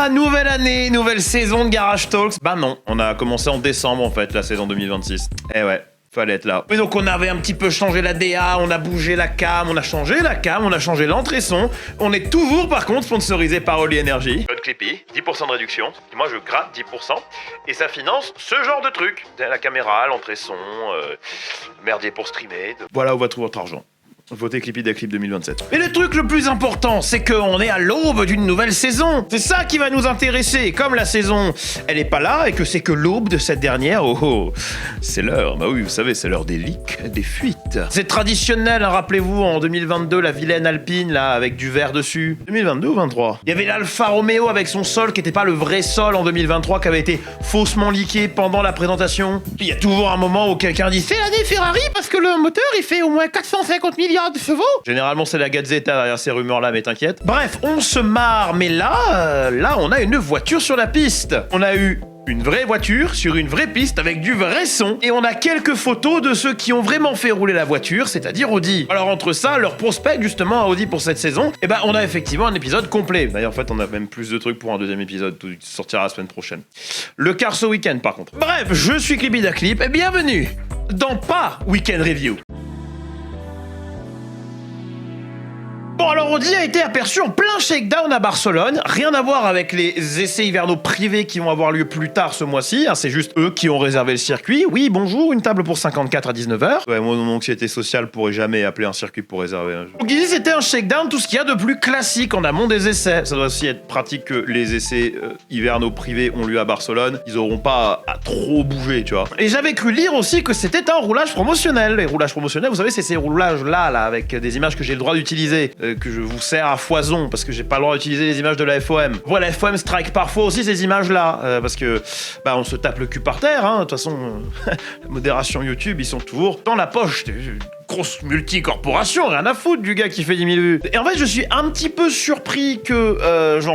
là, nouvelle année, nouvelle saison de Garage Talks. Bah non, on a commencé en décembre en fait, la saison 2026. Eh ouais. Fallait être là. Mais donc on avait un petit peu changé la DA, on a bougé la cam, on a changé l'entrée son. On est toujours par contre sponsorisé par Oli Energy. Code Clippy, 10% de réduction. Moi je gratte 10% et ça finance ce genre de trucs. La caméra, l'entrée son, merdier pour streamer. Voilà où va trouver votre argent. Votez Clippy des Clips 2027. Et le truc le plus important, c'est qu'on est à l'aube d'une nouvelle saison. C'est ça qui va nous intéresser. Comme la saison, elle est pas là et que c'est que l'aube de cette dernière, c'est l'heure. Bah oui, vous savez, c'est l'heure des leaks, des fuites. C'est traditionnel, hein, rappelez-vous, en 2022, la vilaine Alpine, là, avec du vert dessus. 2022 ou 23 ? Il y avait l'Alfa Romeo avec son sol qui était pas le vrai sol en 2023, qui avait été faussement leaké pendant la présentation. Il y a toujours un moment où quelqu'un dit « C'est l'année Ferrari parce que le moteur, il fait au moins 450 milliards de chevaux !» Généralement, c'est la Gazzetta derrière ces rumeurs-là, mais t'inquiète. Bref, on se marre, mais là, on a une voiture sur la piste. On a eu une vraie voiture sur une vraie piste avec du vrai son. Et on a quelques photos de ceux qui ont vraiment fait rouler la voiture, c'est-à-dire Audi. Alors entre ça, leur prospect justement à Audi pour cette saison, eh ben on a effectivement un épisode complet. D'ailleurs en fait on a même plus de trucs pour un deuxième épisode qui sortira la semaine prochaine. Le car ce week-end par contre. Bref, je suis Clippy da Clip et bienvenue dans Pas Weekend Review. Bon alors Audi a été aperçu en plein shakedown à Barcelone, rien à voir avec les essais hivernaux privés qui vont avoir lieu plus tard ce mois-ci, hein, c'est juste eux qui ont réservé le circuit. Oui bonjour, une table pour 54 à 19h. Ouais moi mon anxiété sociale pourrait jamais appeler un circuit pour réserver un jour. Donc ici c'était un shakedown, tout ce qu'il y a de plus classique en amont des essais. Ça doit aussi être pratique que les essais hivernaux privés ont lieu à Barcelone, ils auront pas à trop bouger tu vois. Et j'avais cru lire aussi que c'était un roulage promotionnel. Les roulages promotionnels, vous savez c'est ces roulages là avec des images que j'ai le droit d'utiliser. Que je vous sers à foison parce que j'ai pas le droit d'utiliser les images de la FOM. Voilà, la FOM strike parfois aussi ces images-là parce que on se tape le cul par terre. De toute façon, la modération YouTube, ils sont toujours dans la poche. Grosse multi-corporation, rien à foutre du gars qui fait 10 000 vues. Et en fait, je suis un petit peu surpris que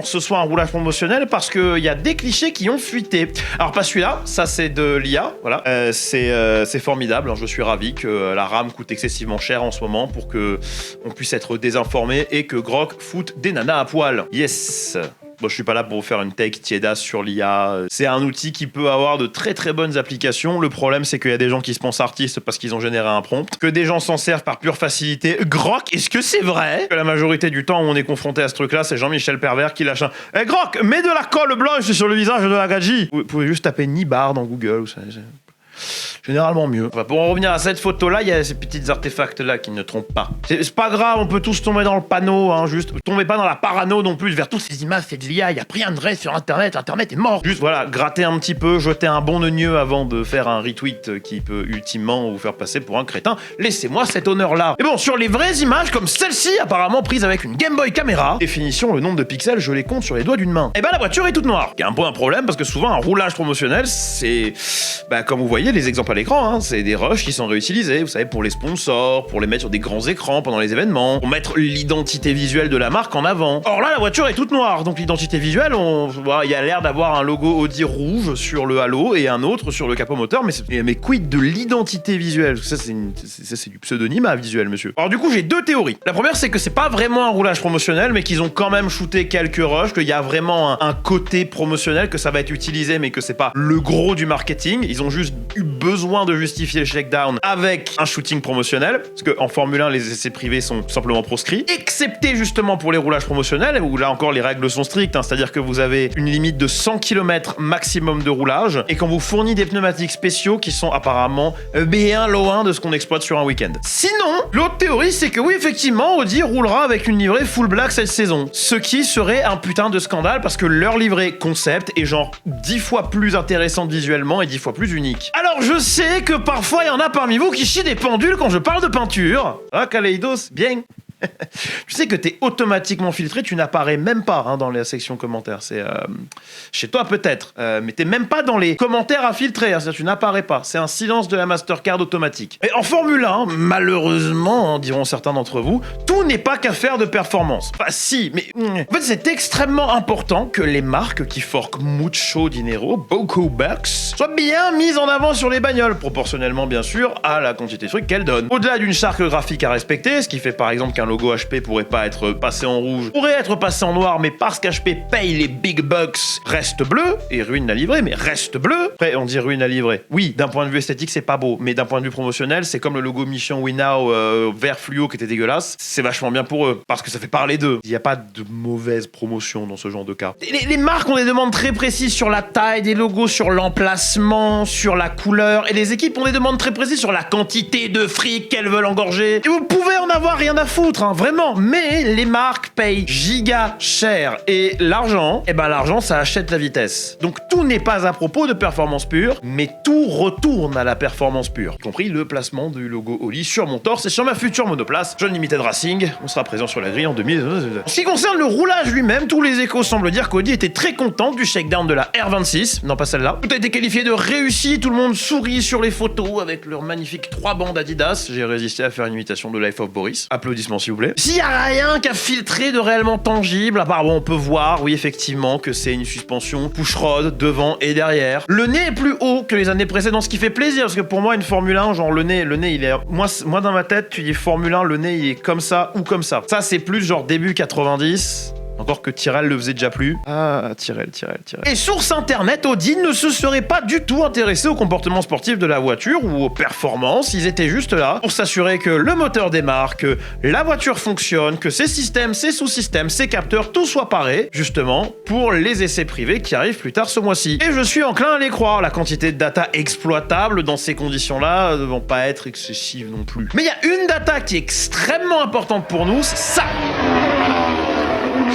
ce soit un roulage promotionnel parce qu'il y a des clichés qui ont fuité. Alors pas celui-là, ça c'est de l'IA, voilà. C'est formidable, hein, je suis ravi que la RAM coûte excessivement cher en ce moment pour que on puisse être désinformé et que Grok foute des nanas à poil. Yes. Bon, je suis pas là pour vous faire une take tiédasse sur l'IA. C'est un outil qui peut avoir de très très bonnes applications. Le problème, c'est qu'il y a des gens qui se pensent artistes parce qu'ils ont généré un prompt, que des gens s'en servent par pure facilité. Grok, est-ce que c'est vrai que la majorité du temps où on est confronté à ce truc-là, c'est Jean-Michel Pervers qui lâche un « Eh Grok, mets de la colle blanche sur le visage de la gadji !» Vous pouvez juste taper Nibar dans Google, c'est généralement mieux. Enfin, pour en revenir à cette photo-là, il y a ces petits artefacts-là qui ne trompent pas. C'est pas grave, on peut tous tomber dans le panneau, hein, juste. Tombez pas dans la parano non plus, vers toutes ces images, c'est de l'IA, il y a rien de vrai sur Internet est mort. Juste, voilà, gratter un petit peu, jeter un bon nœud avant de faire un retweet qui peut ultimement vous faire passer pour un crétin. Laissez-moi cet honneur-là. Et bon, sur les vraies images, comme celle-ci, apparemment prise avec une Game Boy caméra, définition, le nombre de pixels, je les compte sur les doigts d'une main. Et la voiture est toute noire. Il y a un peu un problème, parce que souvent, un roulage promotionnel, c'est... comme vous voyez, les exemples à l'écran, hein, c'est des rushs qui sont réutilisés, vous savez, pour les sponsors, pour les mettre sur des grands écrans pendant les événements, pour mettre l'identité visuelle de la marque en avant. Or là, la voiture est toute noire, donc l'identité visuelle, il y a l'air d'avoir un logo Audi rouge sur le halo et un autre sur le capot moteur, mais quid de l'identité visuelle? Ça, c'est du pseudonyme visuel, monsieur. Alors du coup, j'ai deux théories. La première, c'est que c'est pas vraiment un roulage promotionnel, mais qu'ils ont quand même shooté quelques rushs, qu'il y a vraiment un côté promotionnel, que ça va être utilisé, mais que c'est pas le gros du marketing. Ils ont juste eu besoin de justifier le shakedown avec un shooting promotionnel, parce qu'en Formule 1, les essais privés sont tout simplement proscrits, excepté justement pour les roulages promotionnels, où là encore les règles sont strictes, hein, c'est-à-dire que vous avez une limite de 100 km maximum de roulage, et qu'on vous fournit des pneumatiques spéciaux qui sont apparemment bien loin de ce qu'on exploite sur un week-end. Sinon, l'autre théorie, c'est que oui, effectivement, Audi roulera avec une livrée full black cette saison, ce qui serait un putain de scandale, parce que leur livrée concept est genre 10 fois plus intéressante visuellement et 10 fois plus unique. Alors je sais que parfois il y en a parmi vous qui chient des pendules quand je parle de peinture. Ah, Kaleidos, bien. Tu sais que t'es automatiquement filtré, tu n'apparais même pas dans la section commentaires. C'est chez toi peut-être, mais t'es même pas dans les commentaires à filtrer. C'est-à-dire tu n'apparais pas. C'est un silence de la Mastercard automatique. Et en Formule 1, malheureusement, diront certains d'entre vous, tout n'est pas qu'affaire de performance. Enfin si, mais en fait c'est extrêmement important que les marques qui forquent mucho dinero, beaucoup bucks, soient bien mises en avant sur les bagnoles, proportionnellement bien sûr à la quantité de trucs qu'elles donnent. Au-delà d'une charte graphique à respecter, ce qui fait par exemple qu'un logo HP pourrait pas être passé en rouge, pourrait être passé en noir, mais parce qu'HP paye les big bucks, reste bleu, et Ruin l'a livré, mais reste bleu. Après, on dit Ruin l'a livré. Oui, d'un point de vue esthétique, c'est pas beau, mais d'un point de vue promotionnel, c'est comme le logo Mission Winnow vert fluo qui était dégueulace. C'est vachement bien pour eux, parce que ça fait parler d'eux. Il n'y a pas de mauvaise promotion dans ce genre de cas. Les marques ont des demandes très précises sur la taille des logos, sur l'emplacement, sur la couleur, et les équipes ont des demandes très précises sur la quantité de fric qu'elles veulent engorger. Et vous pouvez en avoir rien à foutre, hein, vraiment, mais les marques payent giga cher, et l'argent, l'argent, ça achète la vitesse. Donc tout n'est pas à propos de performance pure, mais tout retourne à la performance pure, y compris le placement du logo Oli sur mon torse et sur ma future monoplace John Limited Racing. On sera présent sur la grille en 2022. En ce qui concerne le roulage lui-même, tous les échos semblent dire qu'Audi était très content du shakedown de la R26, non pas celle-là. Tout a été qualifié de réussi, tout le monde sourit sur les photos avec leurs magnifiques 3 bandes Adidas. J'ai résisté à faire une imitation de Life of Boris. Applaudissements s'il vous plaît. S'il y a rien qu'à filtrer de réellement tangible, à part on peut voir, oui effectivement, que c'est une suspension push-rod devant et derrière. Le nez est plus haut que les années précédentes, ce qui fait plaisir, parce que pour moi, une Formule 1, genre le nez il est... Moi dans ma tête, tu dis Formule 1, le nez il est comme ça ou comme ça. Ça, c'est plus genre début 90... Encore que Tyrrell le faisait déjà plus. Ah, Tyrrell. Et source internet, Audi ne se serait pas du tout intéressé au comportement sportif de la voiture ou aux performances. Ils étaient juste là pour s'assurer que le moteur démarre, que la voiture fonctionne, que ses systèmes, ses sous-systèmes, ses capteurs, tout soit paré, justement, pour les essais privés qui arrivent plus tard ce mois-ci. Et je suis enclin à les croire. La quantité de data exploitable dans ces conditions-là ne vont pas être excessive non plus. Mais il y a une data qui est extrêmement importante pour nous, c'est ça.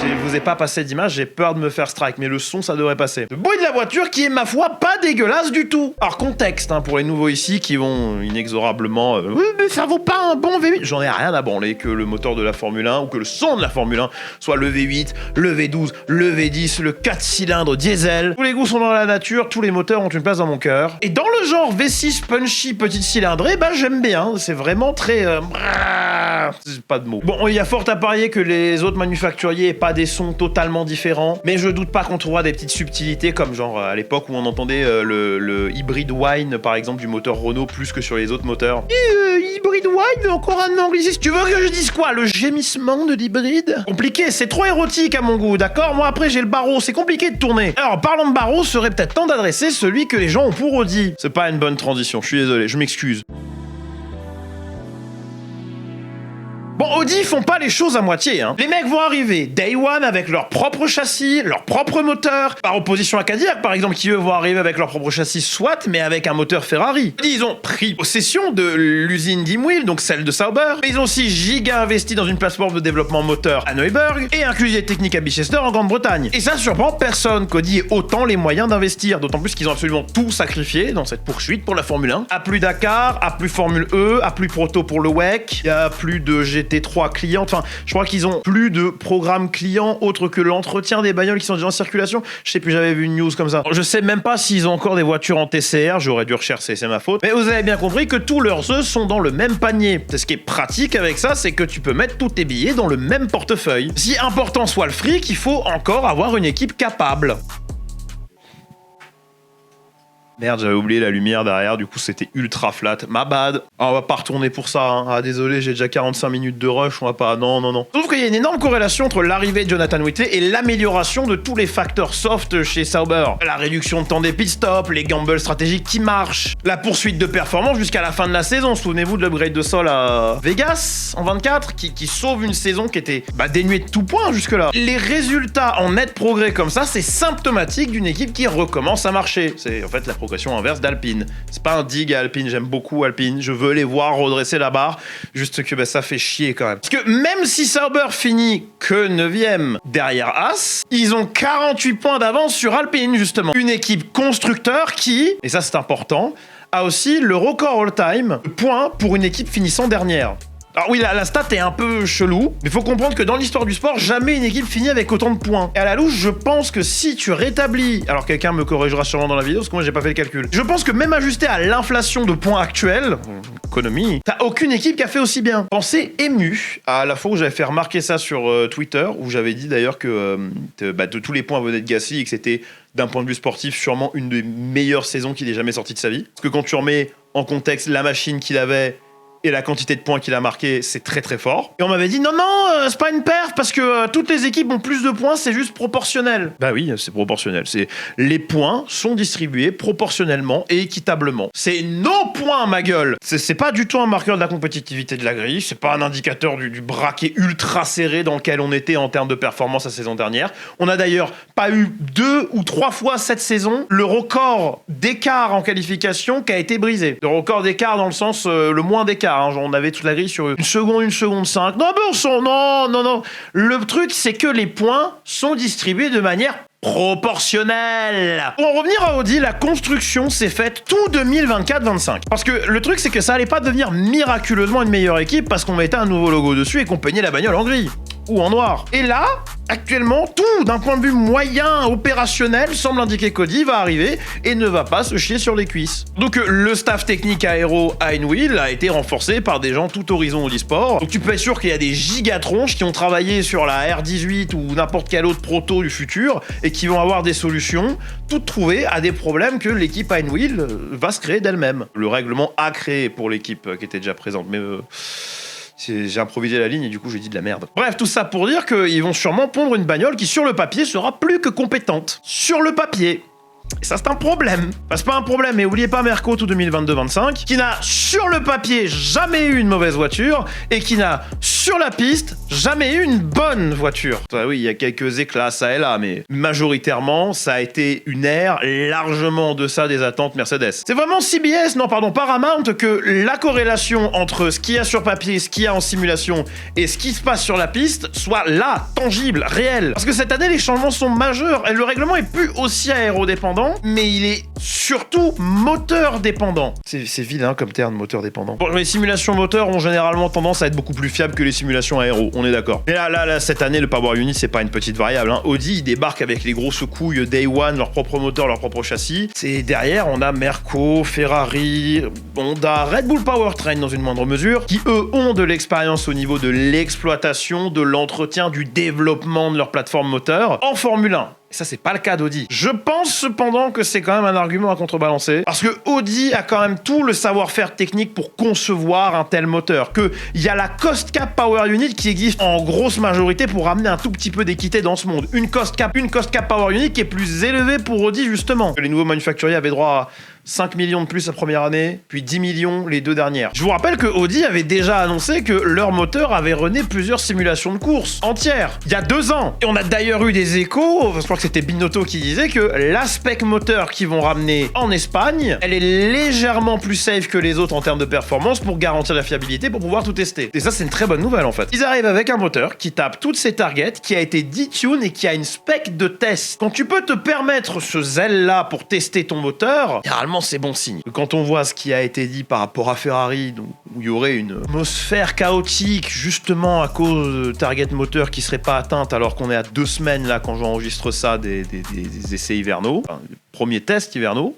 Je vous ai pas passé d'image, j'ai peur de me faire strike, mais le son, ça devrait passer. Le bruit de la voiture qui est, ma foi, pas dégueulasse du tout. Alors, contexte, pour les nouveaux ici qui vont inexorablement... oui, mais ça vaut pas un bon V8. J'en ai rien à branler que le moteur de la Formule 1 ou que le son de la Formule 1 soit le V8, le V12, le V10, le 4 cylindres diesel. Tous les goûts sont dans la nature, tous les moteurs ont une place dans mon cœur. Et dans le genre V6 punchy petite cylindrée, j'aime bien. C'est vraiment très... pas de mots. Bon, il y a fort à parier que les autres manufacturiers aient pas des sons totalement différents, mais je doute pas qu'on trouvera des petites subtilités comme genre à l'époque où on entendait le hybrid whine par exemple du moteur Renault plus que sur les autres moteurs. Hybrid whine, encore un anglicisme. Tu veux que je dise quoi? Le gémissement de l'hybride? Compliqué, c'est trop érotique à mon goût, d'accord? Moi après j'ai le barreau, c'est compliqué de tourner. Alors parlant de barreau, serait peut-être temps d'adresser celui que les gens ont pour Audi. C'est pas une bonne transition, je suis désolé, je m'excuse. Bon, Audi font pas les choses à moitié, hein. Les mecs vont arriver Day One avec leur propre châssis, leur propre moteur, par opposition à Cadillac, par exemple, qui eux vont arriver avec leur propre châssis soit, mais avec un moteur Ferrari. Ils ont pris possession de l'usine Dimwheel, donc celle de Sauber, mais ils ont aussi giga investi dans une plateforme de développement moteur à Neuburg et un clusier technique à Bicester en Grande-Bretagne. Et ça surprend personne qu'Audi ait autant les moyens d'investir, d'autant plus qu'ils ont absolument tout sacrifié dans cette poursuite pour la Formule 1. À plus Dakar, à plus Formule E, à plus Proto pour le WEC, il y a plus de GT3 clients, enfin, je crois qu'ils ont plus de programmes clients autres que l'entretien des bagnoles qui sont déjà en circulation. Je sais plus, j'avais vu une news comme ça. Je sais même pas s'ils ont encore des voitures en TCR, j'aurais dû rechercher, c'est ma faute. Mais vous avez bien compris que tous leurs œufs sont dans le même panier. C'est ce qui est pratique avec ça, c'est que tu peux mettre tous tes billets dans le même portefeuille. Si important soit le fric, il faut encore avoir une équipe capable. Merde, j'avais oublié la lumière derrière, du coup c'était ultra flat. Ma bad. Ah, on va pas retourner pour ça, hein. Ah, désolé, j'ai déjà 45 minutes de rush, on va pas... Non. Je trouve qu'il y a une énorme corrélation entre l'arrivée de Jonathan Whitley et l'amélioration de tous les facteurs soft chez Sauber. La réduction de temps des pit stops, les gambles stratégiques qui marchent, la poursuite de performance jusqu'à la fin de la saison. Souvenez-vous de l'upgrade de sol à Vegas en 24, qui sauve une saison qui était dénuée de tout point jusque-là. Les résultats en net progrès comme ça, c'est symptomatique d'une équipe qui recommence à marcher. C'est en fait la progression inverse d'Alpine. C'est pas un dig à Alpine, j'aime beaucoup Alpine, je veux les voir redresser la barre, juste que ça fait chier quand même. Parce que même si Sauber finit que 9ème derrière Haas, ils ont 48 points d'avance sur Alpine justement. Une équipe constructeur qui, et ça c'est important, a aussi le record all-time de points pour une équipe finissant dernière. Alors oui, la stat est un peu chelou, mais faut comprendre que dans l'histoire du sport, jamais une équipe finit avec autant de points. Et à la louche, je pense que si tu rétablis... Alors quelqu'un me corrigera sûrement dans la vidéo, parce que moi j'ai pas fait le calcul. Je pense que même ajusté à l'inflation de points actuelle, économie, t'as aucune équipe qui a fait aussi bien. Pensez ému à la fois où j'avais fait remarquer ça sur Twitter, où j'avais dit d'ailleurs que de tous les points venaient de Gasly et que c'était, d'un point de vue sportif, sûrement une des meilleures saisons qu'il ait jamais sorties de sa vie. Parce que quand tu remets en contexte la machine qu'il avait... et la quantité de points qu'il a marqué, c'est très très fort. Et on m'avait dit non, c'est pas une perf parce que toutes les équipes ont plus de points, c'est juste proportionnel. Bah oui, c'est proportionnel. Les points sont distribués proportionnellement et équitablement. C'est nos points, ma gueule. C'est pas du tout un marqueur de la compétitivité de la grille, c'est pas un indicateur du braquet ultra serré dans lequel on était en termes de performance la saison dernière. On a d'ailleurs pas eu 2 ou 3 fois cette saison le record d'écart en qualification qui a été brisé. Le record d'écart dans le sens le moins d'écart. Hein. Genre on avait toute la grille sur 1 seconde 5. Non, non. Le truc, c'est que les points sont distribués de manière proportionnelle. Pour en revenir à Audi, la construction s'est faite tout 2024-25. Parce que le truc, c'est que ça allait pas devenir miraculeusement une meilleure équipe parce qu'on mettait un nouveau logo dessus et qu'on peignait la bagnole en gris ou en noir. Et là, actuellement, tout d'un point de vue moyen, opérationnel, semble indiquer qu'Audi va arriver et ne va pas se chier sur les cuisses. Donc le staff technique aéro Einwheel a été renforcé par des gens tout horizon Audi Sport. Donc tu peux être sûr qu'il y a des gigatronches qui ont travaillé sur la R18 ou n'importe quel autre proto du futur et qui vont avoir des solutions toutes trouvées à des problèmes que l'équipe Einwheel va se créer d'elle-même. Le règlement a créé pour l'équipe qui était déjà présente, mais j'ai improvisé la ligne et du coup j'ai dit de la merde. Bref, tout ça pour dire qu'ils vont sûrement pondre une bagnole qui sur le papier sera plus que compétente. Sur le papier. Et ça c'est un problème. Enfin, c'est pas un problème, mais oubliez pas Merco tout 2022-25, qui n'a sur le papier jamais eu une mauvaise voiture et qui n'a sur la piste jamais eu une bonne voiture. Enfin, oui, il y a quelques éclats ça et là, mais majoritairement ça a été une ère largement en deçà des attentes Mercedes. C'est vraiment Paramount que la corrélation entre ce qu'il y a sur papier, ce qu'il y a en simulation et ce qui se passe sur la piste soit là, tangible, réel. Parce que cette année les changements sont majeurs et le règlement est plus aussi aérodépendant, mais il est surtout moteur dépendant. C'est vilain comme terme, moteur dépendant. Bon, les simulations moteurs ont généralement tendance à être beaucoup plus fiables que les simulations aéro, on est d'accord. Mais là, cette année, le Power Unit, c'est pas une petite variable. Hein. Audi, ils débarquent avec les grosses couilles Day One, leur propre moteur, leur propre châssis. C'est derrière, on a Merco, Ferrari, Honda, Red Bull Powertrain dans une moindre mesure, qui eux ont de l'expérience au niveau de l'exploitation, de l'entretien, du développement de leur plateforme moteur en Formule 1. Et ça, c'est pas le cas d'Audi. Je pense cependant que c'est quand même un argument à contrebalancer. Parce que Audi a quand même tout le savoir-faire technique pour concevoir un tel moteur. Qu'il y a la Cost Cap Power Unit qui existe en grosse majorité pour amener un tout petit peu d'équité dans ce monde. Une Cost Cap Power Unit qui est plus élevée pour Audi, justement. Les nouveaux manufacturiers avaient droit à 5 millions de plus la première année, puis 10 millions les 2 dernières. Je vous rappelle que Audi avait déjà annoncé que leur moteur avait runné plusieurs simulations de course entières, il y a 2 ans. Et on a d'ailleurs eu des échos, je crois que c'était Binotto qui disait que la spec moteur qu'ils vont ramener en Espagne, elle est légèrement plus safe que les autres en termes de performance pour garantir la fiabilité, pour pouvoir tout tester. Et ça, c'est une très bonne nouvelle en fait. Ils arrivent avec un moteur qui tape toutes ses targets, qui a été detune et qui a une spec de test. Quand tu peux te permettre ce zèle-là pour tester ton moteur, généralement c'est bon signe. Quand on voit ce qui a été dit par rapport à Ferrari, où il y aurait une atmosphère chaotique justement à cause de target moteur qui serait pas atteinte alors qu'on est à 2 semaines là quand j'enregistre ça des essais hivernaux, enfin, les premiers tests hivernaux.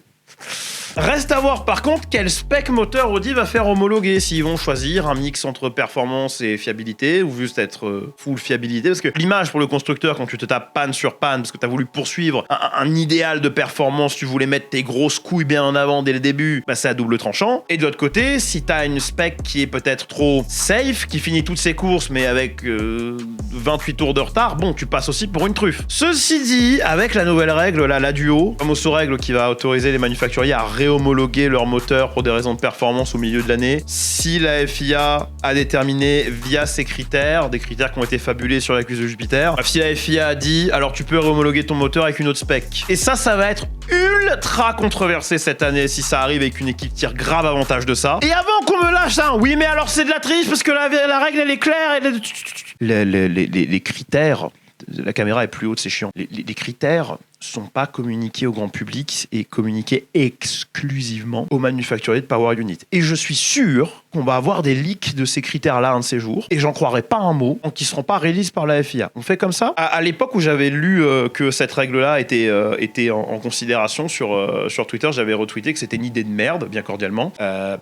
Reste à voir par contre quel spec moteur Audi va faire homologuer, s'ils vont choisir un mix entre performance et fiabilité ou juste être full fiabilité, parce que l'image pour le constructeur quand tu te tapes panne sur panne parce que tu as voulu poursuivre un idéal de performance, tu voulais mettre tes grosses couilles bien en avant dès le début, bah c'est à double tranchant. Et de l'autre côté, si tu as une spec qui est peut-être trop safe, qui finit toutes ses courses mais avec 28 tours de retard, bon tu passes aussi pour une truffe. Ceci dit, avec la nouvelle règle, la duo, la fameuse règle qui va autoriser les manufacturiers à réhomologuer leur moteur pour des raisons de performance au milieu de l'année, si la FIA a déterminé via ses critères, des critères qui ont été fabulés sur la cuisse de Jupiter, si la FIA a dit alors tu peux réhomologuer ton moteur avec une autre spec. Et ça va être ultra controversé cette année si ça arrive et qu'une équipe tire grave avantage de ça. Et avant qu'on me lâche ça, oui mais alors c'est de la triche parce que la règle elle est claire et les critères, la caméra est plus haute, c'est chiant. Les critères sont pas communiqués au grand public et communiqués exclusivement aux manufacturiers de Power Unit. Et je suis sûr qu'on va avoir des leaks de ces critères-là un de ces jours, et j'en croirais pas un mot, qui seront pas release par la FIA. On fait comme ça. À l'époque où j'avais lu que cette règle-là était en considération sur Twitter, j'avais retweeté que c'était une idée de merde, bien cordialement,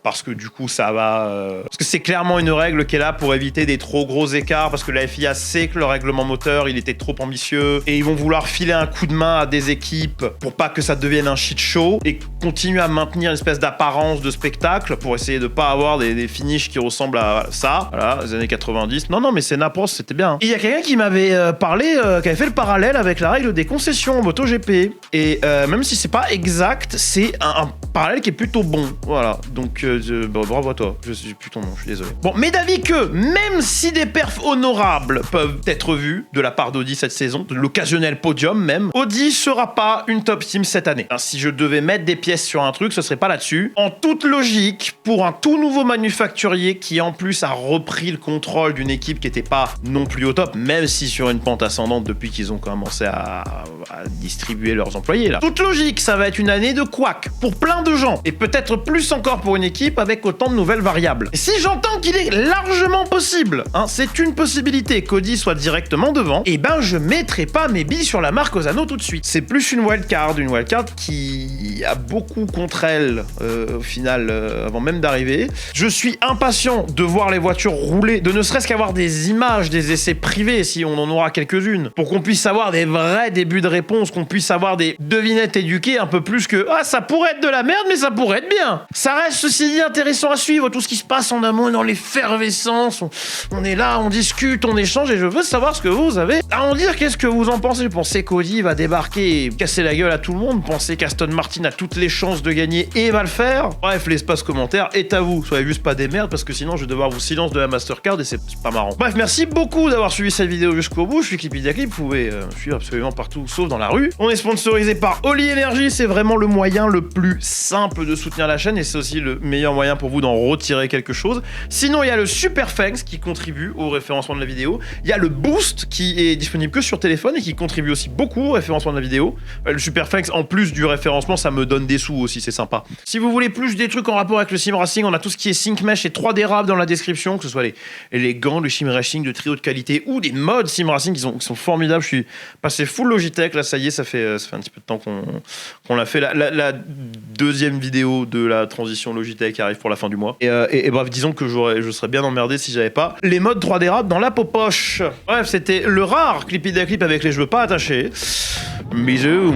parce que du coup ça va... parce que c'est clairement une règle qui est là pour éviter des trop gros écarts, parce que la FIA sait que le règlement moteur, il était trop ambitieux, et ils vont vouloir filer un coup de main à à des équipes pour pas que ça devienne un shit show et continuer à maintenir une espèce d'apparence de spectacle pour essayer de pas avoir des finishes qui ressemblent à ça. Voilà, les années 90. Non, mais c'est n'importe, c'était bien. Il y a quelqu'un qui m'avait parlé, qui avait fait le parallèle avec la règle des concessions en MotoGP. Et même si c'est pas exact, c'est un parallèle qui est plutôt bon. Voilà, donc bravo à toi. Je sais plus ton nom, je suis désolé. Bon, mais d'avis que même si des perfs honorables peuvent être vus de la part d'Audi cette saison, de l'occasionnel podium même, Audi sera pas une top team cette année. Alors, si je devais mettre des pièces sur un truc, ce serait pas là-dessus. En toute logique, pour un tout nouveau manufacturier qui en plus a repris le contrôle d'une équipe qui était pas non plus au top, même si sur une pente ascendante depuis qu'ils ont commencé à distribuer leurs employés là. Toute logique, ça va être une année de couac pour plein de gens et peut-être plus encore pour une équipe avec autant de nouvelles variables. Et si j'entends qu'il est largement possible, c'est une possibilité qu'Audi soit directement devant, et ben je mettrai pas mes billes sur la marque aux anneaux tout de suite. C'est plus une wildcard qui a beaucoup contre elle au final avant même d'arriver. Je suis impatient de voir les voitures rouler, de ne serait-ce qu'avoir des images, des essais privés si on en aura quelques-unes, pour qu'on puisse avoir des vrais débuts de réponse, qu'on puisse avoir des devinettes éduquées un peu plus que « Ah, ça pourrait être de la merde, mais ça pourrait être bien !» Ça reste ceci dit intéressant à suivre, tout ce qui se passe en amont, dans l'effervescence, on est là, on discute, on échange, et je veux savoir ce que vous avez à en dire. Qu'est-ce que vous en pensez? Vous pensez qu'Audi va débarquer et casser la gueule à tout le monde? Pensez qu'Aston Martin a toutes les chances de gagner et va le faire? Bref, l'espace commentaire est à vous. Soyez juste pas des merdes, parce que sinon je vais devoir vous silence de la Mastercard et c'est pas marrant. Bref, merci beaucoup d'avoir suivi cette vidéo jusqu'au bout. Je suis Clippy Clip, vous pouvez suivre absolument partout sauf dans la rue. On est sponsorisé par Oli Energy, c'est vraiment le moyen le plus simple de soutenir la chaîne et c'est aussi le meilleur moyen pour vous d'en retirer quelque chose. Sinon, il y a le Super Thanks qui contribue au référencement de la vidéo. Il y a le Boost qui est disponible que sur téléphone et qui contribue aussi beaucoup au référencement de la vidéo. Le Super Thanks, en plus du référencement, ça me donne des sous aussi, c'est sympa. Si vous voulez plus des trucs en rapport avec le sim racing, on a tout ce qui est sync mesh et 3D Rap dans la description, que ce soit les gants de sim racing de très haute qualité ou des modes sim racing qui sont formidables. Je suis passé full Logitech, là ça y est, ça fait un petit peu de temps qu'on l'a fait. La deuxième vidéo de la transition Logitech arrive pour la fin du mois. Et bref, disons que je serais bien emmerdé si j'avais pas les modes 3D Rap dans la poche. Bref, c'était le rare Clippy Clip avec les cheveux pas attachés. Bisous.